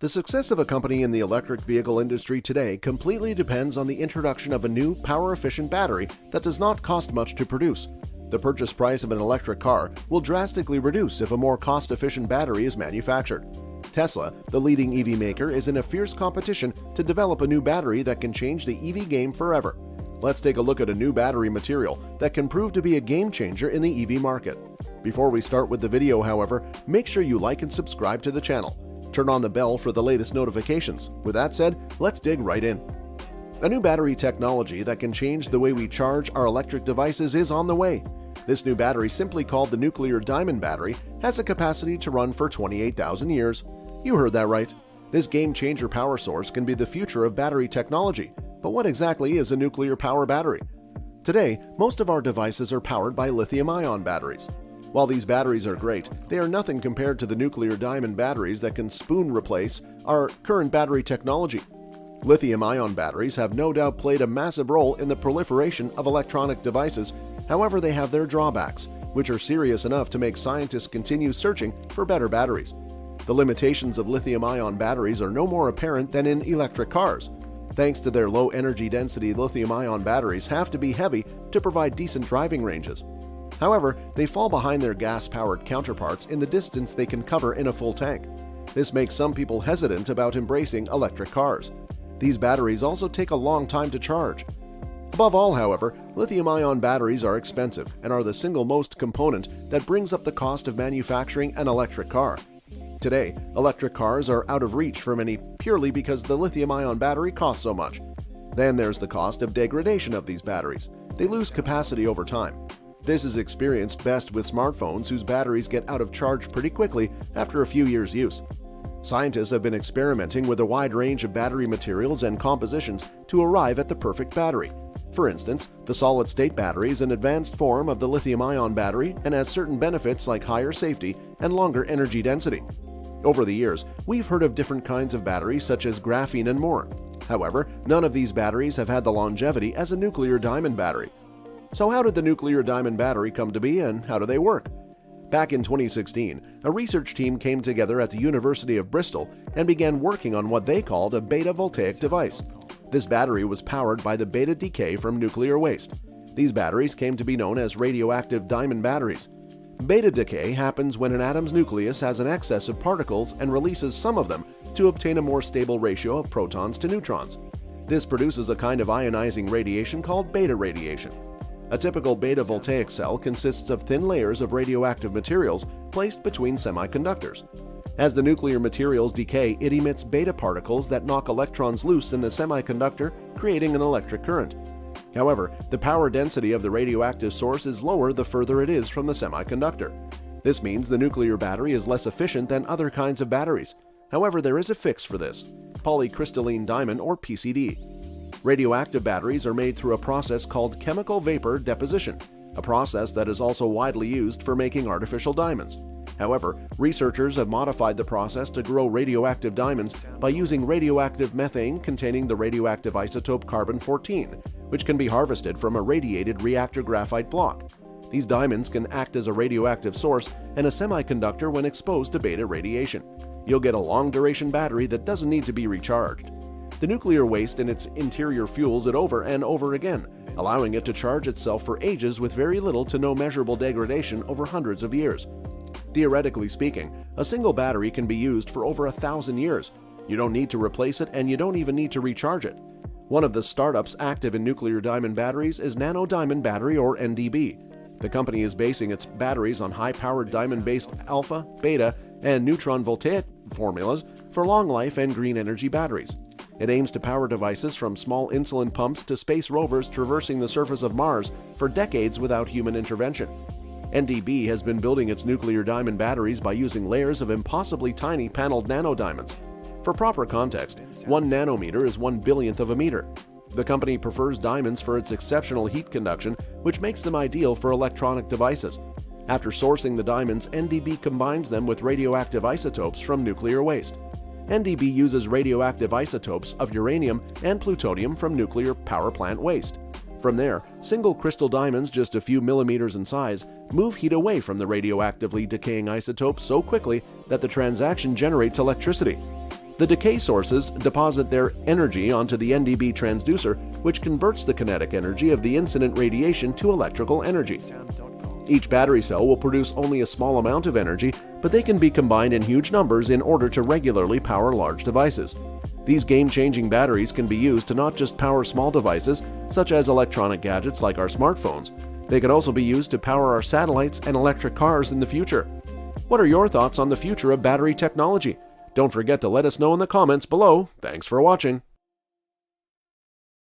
The success of a company in the electric vehicle industry today completely depends on the introduction of a new, power-efficient battery that does not cost much to produce. The purchase price of an electric car will drastically reduce if a more cost-efficient battery is manufactured. Tesla, the leading EV maker, is in a fierce competition to develop a new battery that can change the EV game forever. Let's take a look at a new battery material that can prove to be a game changer in the EV market. Before we start with the video, however, make sure you like and subscribe to the channel. Turn on the bell for the latest notifications. With that said, let's dig right in. A new battery technology that can change the way we charge our electric devices is on the way. This new battery, simply called the Nuclear Diamond Battery, has a capacity to run for 28,000 years. You heard that right. This game-changer power source can be the future of battery technology. But what exactly is a nuclear power battery? Today, most of our devices are powered by lithium-ion batteries. While these batteries are great, they are nothing compared to the nuclear diamond batteries that can spoon replace our current battery technology. Lithium-ion batteries have no doubt played a massive role in the proliferation of electronic devices. However, they have their drawbacks, which are serious enough to make scientists continue searching for better batteries. The limitations of lithium-ion batteries are no more apparent than in electric cars. Thanks to their low energy density, lithium-ion batteries have to be heavy to provide decent driving ranges. However, they fall behind their gas-powered counterparts in the distance they can cover in a full tank. This makes some people hesitant about embracing electric cars. These batteries also take a long time to charge. Above all, however, lithium-ion batteries are expensive and are the single most component that brings up the cost of manufacturing an electric car. Today, electric cars are out of reach for many purely because the lithium-ion battery costs so much. Then there's the cost of degradation of these batteries. They lose capacity over time. This is experienced best with smartphones whose batteries get out of charge pretty quickly after a few years' use. Scientists have been experimenting with a wide range of battery materials and compositions to arrive at the perfect battery. For instance, the solid-state battery is an advanced form of the lithium-ion battery and has certain benefits like higher safety and longer energy density. Over the years, we've heard of different kinds of batteries such as graphene and more. However, none of these batteries have had the longevity as a nuclear diamond battery. So how did the nuclear diamond battery come to be and how do they work? Back in 2016, a research team came together at the University of Bristol and began working on what they called a beta voltaic device. This battery was powered by the beta decay from nuclear waste. These batteries came to be known as radioactive diamond batteries. Beta decay happens when an atom's nucleus has an excess of particles and releases some of them to obtain a more stable ratio of protons to neutrons. This produces a kind of ionizing radiation called beta radiation. A typical beta voltaic cell consists of thin layers of radioactive materials placed between semiconductors. As the nuclear materials decay, it emits beta particles that knock electrons loose in the semiconductor, creating an electric current. However, the power density of the radioactive source is lower the further it is from the semiconductor. This means the nuclear battery is less efficient than other kinds of batteries. However, there is a fix for this: polycrystalline diamond, or PCD. Radioactive batteries are made through a process called chemical vapor deposition, a process that is also widely used for making artificial diamonds. However, researchers have modified the process to grow radioactive diamonds by using radioactive methane containing the radioactive isotope carbon-14, which can be harvested from a radiated reactor graphite block. These diamonds can act as a radioactive source and a semiconductor when exposed to beta radiation. You'll get a long-duration battery that doesn't need to be recharged. The nuclear waste in its interior fuels it over and over again, allowing it to charge itself for ages with very little to no measurable degradation over hundreds of years. Theoretically speaking, a single battery can be used for over 1,000 years. You don't need to replace it and you don't even need to recharge it. One of the startups active in nuclear diamond batteries is Nano Diamond Battery, or NDB. The company is basing its batteries on high-powered diamond-based alpha, beta, and neutron voltaic formulas for long life and green energy batteries. It aims to power devices from small insulin pumps to space rovers traversing the surface of Mars for decades without human intervention. NDB has been building its nuclear diamond batteries by using layers of impossibly tiny paneled nanodiamonds. For proper context, 1 nanometer is 1/1000th of a meter. The company prefers diamonds for its exceptional heat conduction, which makes them ideal for electronic devices. After sourcing the diamonds, NDB combines them with radioactive isotopes from nuclear waste. NDB uses radioactive isotopes of uranium and plutonium from nuclear power plant waste. From there, single crystal diamonds just a few millimeters in size move heat away from the radioactively decaying isotopes so quickly that the transaction generates electricity. The decay sources deposit their energy onto the NDB transducer, which converts the kinetic energy of the incident radiation to electrical energy. Each battery cell will produce only a small amount of energy, but they can be combined in huge numbers in order to regularly power large devices. These game-changing batteries can be used to not just power small devices, such as electronic gadgets like our smartphones. They can also be used to power our satellites and electric cars in the future. What are your thoughts on the future of battery technology? Don't forget to let us know in the comments below. Thanks for watching.